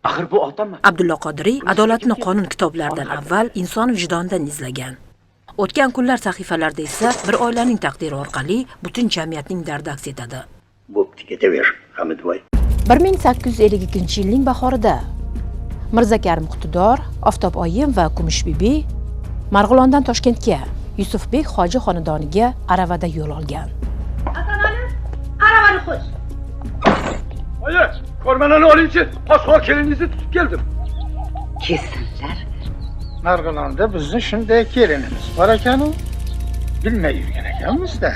Axir bu otammi? Abdulla Qodiriy adolatni qonun kitoblaridan avval inson vijdonidan izlagan. O'tgan kunlar sahifalarida esa bir oilaning taqdiri orqali butun jamiyatning dardi aks etadi. Bo'pti, ketaver, Hamidboy. 1852-yilning bahorida Mirzakarim Qutidor, Oftob oyim va Kumush bibi Marg'ilondan Toshkentga Yusufbek hoji xonadoniga aravada yo'l olgan. Atamali, aravani qo'sh. Oyi, ko'rmanani olingchi, qo'shqor keliningizni tutib keldim. Kessinlar. Marg'ilonda bizni shunday kelinimiz bor ekan-u, bilmay yurgan ekanmiz-da.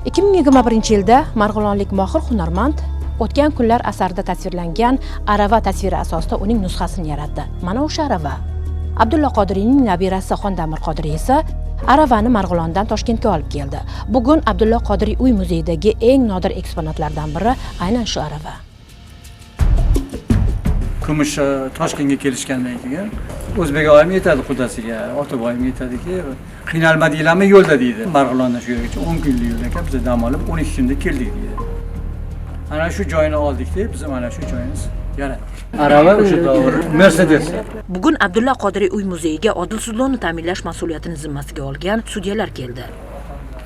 2021-yilda Marg'ilonlik mohir hunarmand o'tgan kunlar asarida tasvirlangan arava tasviri asosida uning nusxasini yaratdi. Mana o'sha arava. Abdulla Qodiriyning nabirasi Xondamir Qodiriy esa aravani Marg'ilondan Toshkentga olib keldi. Bugun Abdulla Qodiriy uy muzeyidagi eng nodir eksponatlardan biri aynan shu arava. Kumush Toshkentga kelishgandan keyin O'zbek oyim yetadi qudasiga, Otaboyim yetadiki, qiynalmadinglarmi yo'lda deydi. Marg'ilondan shu yergacha 10 kunlik yo'l ekan, biz dam olib 12 kunda keldik deydi. Ana shu joyini oldik-da, biz mana shu joyimiz yaratdik. Arava o'sha davr Mercedes. Bugun Abdulla Qodiriy uy muzeyiga odil sudlovni ta'minlash mas'uliyatini zimmasiga olgan sudyalar keldi.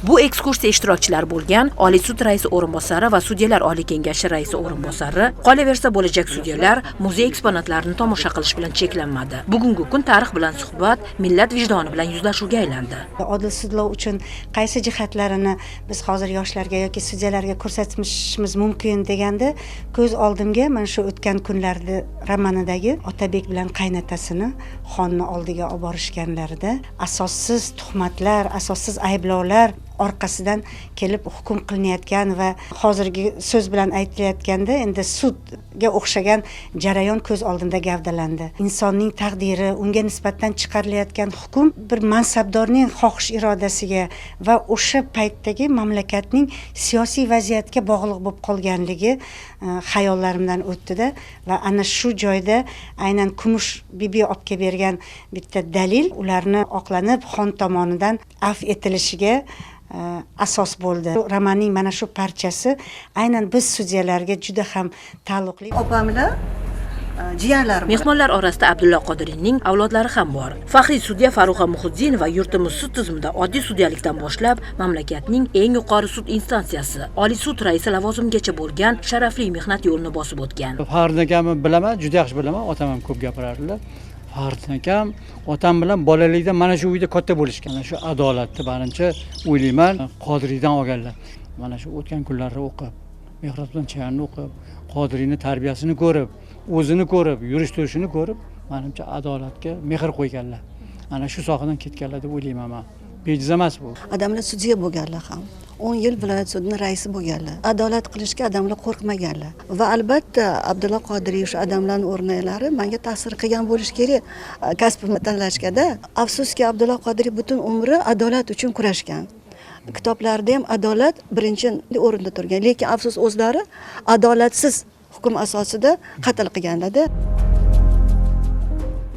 Bu ekskursiya ishtirokchilari bo'lgan Oliy sud raisi o'rinbosari va sudyalar Oliy kengashi raisi o'rinbosari, qolaversa bo'lajak sudyalar muzey eksponatlarini tomosha qilish bilan cheklanmadi. Bugungi kun tarix bilan suhbat, millat vijdoni bilan yuzlashuvga aylandi. Odil sudlov uchun qaysi jihatlarini biz hozir yoshlarga yoki sudyalarga ko'rsatishimiz mumkin deganda, ko'z oldimga mana shu o'tgan kunlarda romanidagi Otabek bilan qaynatasini xonni oldiga olib borishganlarida asossiz tuhmatlar, asossiz ayblovlar orqasidan kelib hukm qilinayotgan va hozirgi so'z bilan aytilayotganda endi sudga o'xshagan jarayon ko'z oldimda gavdalandi. Insonning taqdiri, unga nisbatan chiqarilayotgan hukm bir mansabdorning xohish irodasiga va o'sha paytdagi mamlakatning siyosiy vaziyatga bog'liq bo'lib qolganligi xayollarimdan o'tdi-da va ana shu joyda aynan Kumush bibi olib kelib bergan bitta dalil ularni oqlanib xon tomonidan afv etilishiga asos bo'ldi. Romanning mana shu parchasi aynan biz sudyalarga juda ham taalluqli. Opamlar jiyanlar. Mehmonlar orasida Abdulla Qodiriyning avlodlari ham bor. Faxriy sudya Farruxa Muhiddinova yurtimiz sud tizimida oddiy sudyalikdan boshlab mamlakatning eng yuqori sud instansiyasi, Oliy sud raisi lavozimigacha bo'lgan sharafli mehnat yo'lini bosib o'tgan. Farid akamni bilaman, juda yaxshi bilaman, otam ham ko'p gapirardilar. Farid akam otam bilan bolalikda mana shu uyda katta bo'lishgan. Shu adolatni barincha o'ylayman, Qodiriydan olganlar. Mana shu o'tgan kunlarni o'qib, Mehrobjon Chayanni o'qib, Qodiriyning tarbiyasini ko'rib, o'zini ko'rib, yurish-turishini ko'rib, menimcha adolatga mehr qo'yganlar. Ana shu sohadan ketganlar deb o'ylayman men. Bejiz emas bu. Odamlar sudya bo'lganlar ham. 10 yil viloyat sudining raisi bo'lganlar. Adolat qilishga odamlar qo'rqmaganlar. Va albatta Abdulla Qodiriy shu odamlarning o'rnaklari menga ta'sir qilgan bo'lish kerak kasbimni tanlashgada. Afsuski Abdulla Qodiriy butun umri adolat uchun kurashgan. Kitoblarda ham adolat birinchi o'rinda turgan, lekin afsus o'zlari adolatsiz hukm asosida qatl qilganlar-da.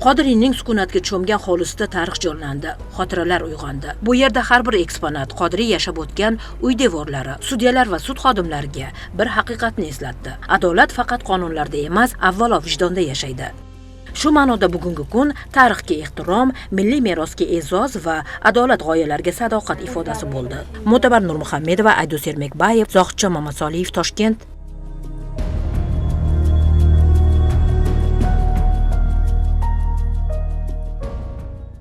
Qodiriyning sukunatga cho'mgan hovlisida tarix jonlandi, xotiralar uyg'ondi. Bu yerda har bir eksponat Qodiriy yashab o'tgan uy devorlari, sudyalar va sud xodimlariga bir haqiqatni eslatdi. Adolat faqat qonunlarda emas, avvalo vijdonda yashaydi. Shu ma'noda bugungi kun tarixga ehtirom, milliy merosga e'zoz va adolat g'oyalariga sadoqat ifodasi bo'ldi. Mo'tabar Nurmuhammedova, Aydus Ermekbayev, Zohidjon Mamasoliyev, Toshkent.